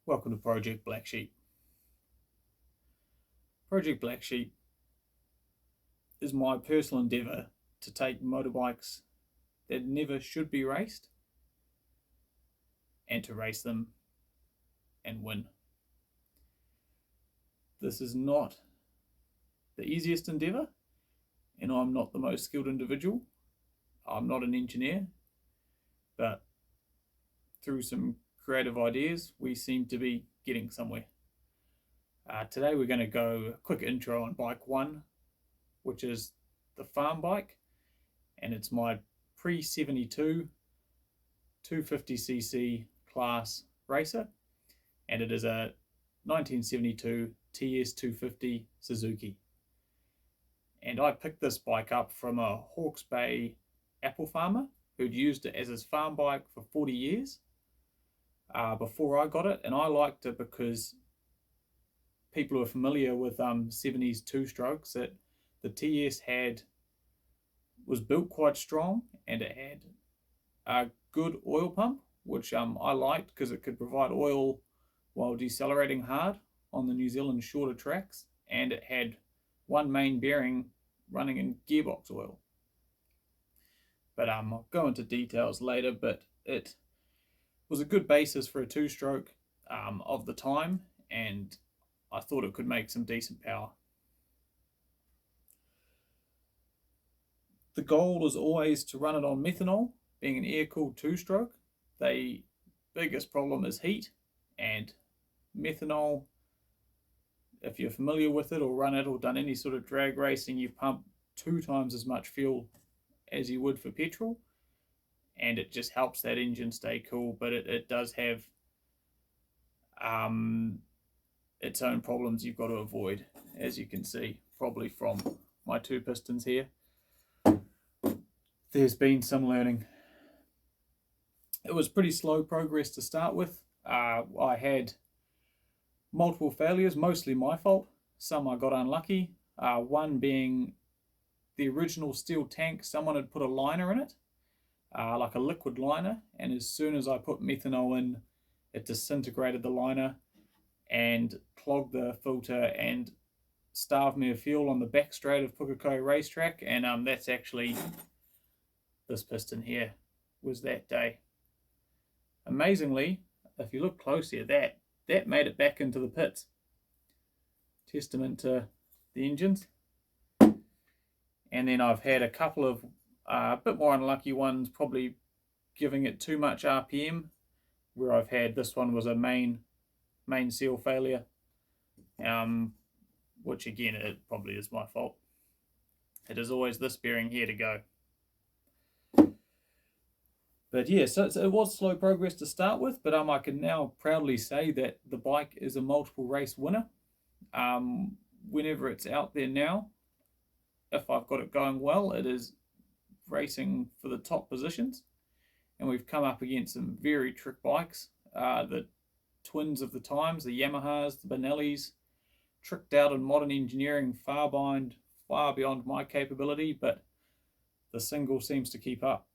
Welcome to Project BlackSheep. Project BlackSheep is my personal endeavour to take motorbikes that never should be raced and to race them and win. This is not the easiest endeavour, and I'm not the most skilled individual. I'm not an engineer, but through some creative ideas, we seem to be getting somewhere. Today we're going to go a quick intro on bike 1, which is the Farmbike, and it's my pre-72 250cc class racer, and it is a 1972 TS250 Suzuki. And I picked this bike up from a Hawke's Bay apple farmer who'd used it as his farm bike for 40 years before I got it, and I liked it because people who are familiar with 70s two-strokes, that the TS was built quite strong, and it had a good oil pump, which I liked because it could provide oil while decelerating hard on the New Zealand shorter tracks, and it had one main bearing running in gearbox oil. But I'll go into details later, but it was a good basis for a two-stroke of the time, and I thought it could make some decent power. The goal was always to run it on methanol, being an air-cooled two-stroke. The biggest problem is heat, and methanol, if you're familiar with it or run it or done any sort of drag racing, you pump 2 times as much fuel as you would for petrol, and it just helps that engine stay cool, but it does have its own problems you've got to avoid, as you can see probably from my 2 pistons here. There's been some learning. It was pretty slow progress to start with. I had multiple failures, mostly my fault. Some I got unlucky. One being the original steel tank, someone had put a liner in it, like a liquid liner, and as soon as I put methanol in, it disintegrated the liner and clogged the filter and starved me of fuel on the back straight of Pukekohe racetrack, and that's actually this piston here was that day. Amazingly, if you look closely at that made it back into the pits. Testament to the engines. And then I've had a couple of a bit more unlucky ones, probably giving it too much RPM, where I've had, this one was a main seal failure, which again, it probably is my fault. It is always this bearing here to go. But yeah, so it was slow progress to start with, but I can now proudly say that the bike is a multiple race winner. Whenever it's out there now, if I've got it going well, it is racing for the top positions, and we've come up against some very trick bikes, the twins of the times, the Yamahas, the Benellis, tricked out in modern engineering, far beyond my capability, but the single seems to keep up.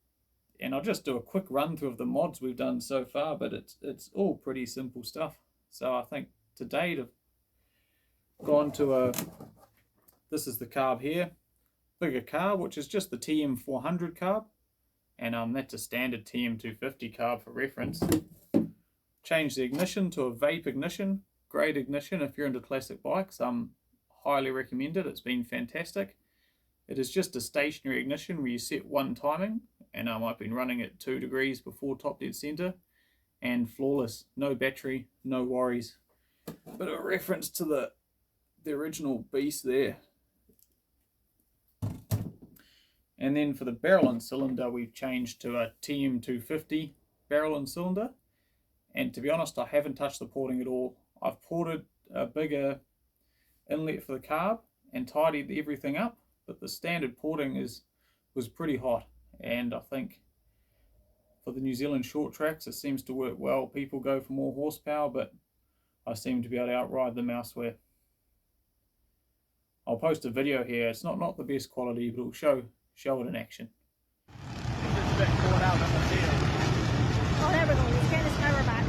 And I'll just do a quick run through of the mods we've done so far, but it's all pretty simple stuff. So I think to date I've gone to this is the carb here, bigger carb, which is just the TM400 carb, and that's a standard TM250 carb for reference. Change the ignition to a vape ignition, great ignition if you're into classic bikes. Highly recommend it. It's been fantastic. It is just a stationary ignition where you set one timing, and I've been running at 2 degrees before top dead center, and flawless, no battery, no worries. But a reference to the original beast there. And then for the barrel and cylinder, we've changed to a TM250 barrel and cylinder. And to be honest, I haven't touched the porting at all. I've ported a bigger inlet for the carb and tidied everything up, but the standard porting was pretty hot. And I think for the New Zealand short tracks, it seems to work well. People go for more horsepower, but I seem to be able to outride them elsewhere. I'll post a video here. It's not the best quality, but it'll show it in action. It's a bit caught out in the field. Oh, there we go. Let's get this power back.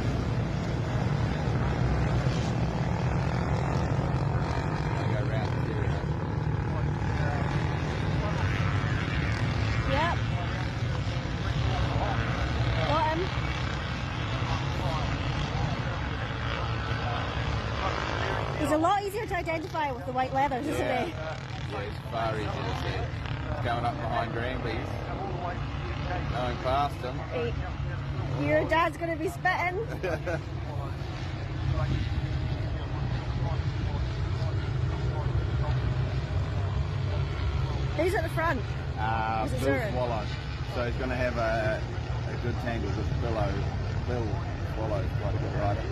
lot easier to identify with the white leathers, isn't it? Yeah, it's far easier to see. It's going up behind Granby's, going past him. Hey, your dad's going to be spitting. Who's at the front? Bill Swallow. So he's going to have a good tangle with Bill Swallow's quite a good rider.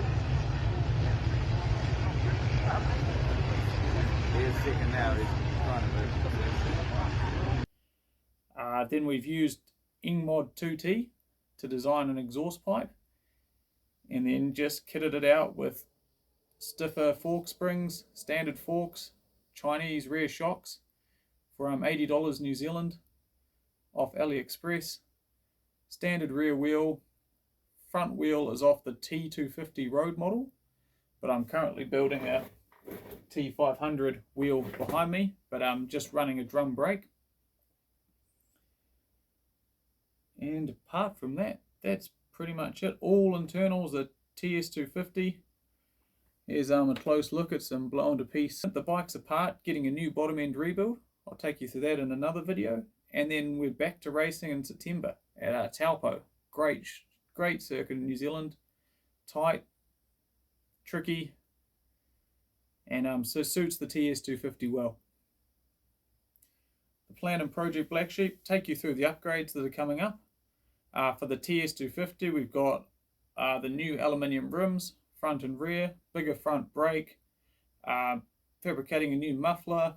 He's second now, he's trying to move to first. Then we've used Ingmod 2T to design an exhaust pipe, and then just kitted it out with stiffer fork springs, standard forks, Chinese rear shocks for $80 New Zealand off AliExpress. Standard rear wheel, front wheel is off the T250 road model, but I'm currently building a T500 wheel behind me, but I'm just running a drum brake. And apart from that, that's pretty much it. All internals are TS250. Here's a close look at some blown to piece. The bike's apart, getting a new bottom end rebuild. I'll take you through that in another video. And then we're back to racing in September at Taupo. Great circuit in New Zealand. Tight, tricky, and so suits the TS250 well. The plan in Project BlackSheep, take you through the upgrades that are coming up. For the TS250, we've got the new aluminium rims, front and rear, bigger front brake, fabricating a new muffler.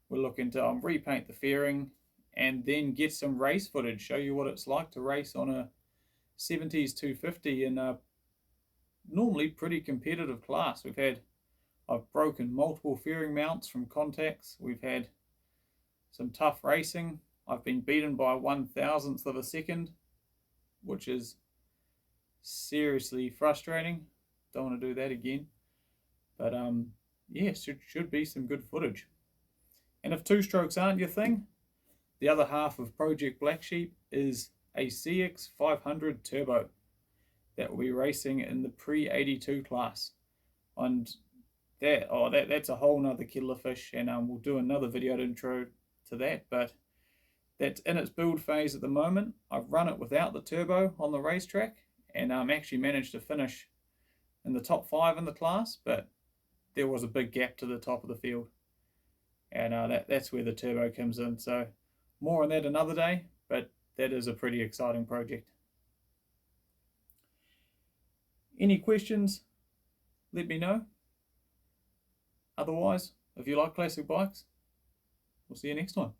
We're looking to repaint the fairing and then get some race footage, show you what it's like to race on a 70s 250 in a normally pretty competitive class. I've broken multiple fairing mounts from contacts. We've had some tough racing. I've been beaten by 1/1000th of a second, which is seriously frustrating. Don't want to do that again. But yeah, should be some good footage. And if two strokes aren't your thing, the other half of Project BlackSheep is a CX500 Turbo that will be racing in the pre-82 class. And that's a whole nother kettle of fish, and we'll do another video intro to that, but that's in its build phase at the moment. I've run it without the turbo on the racetrack, and actually managed to finish in the top 5 in the class, but there was a big gap to the top of the field, and that's where the turbo comes in. So more on that another day, but that is a pretty exciting project. Any questions, let me know. Otherwise, if you like classic bikes, we'll see you next time.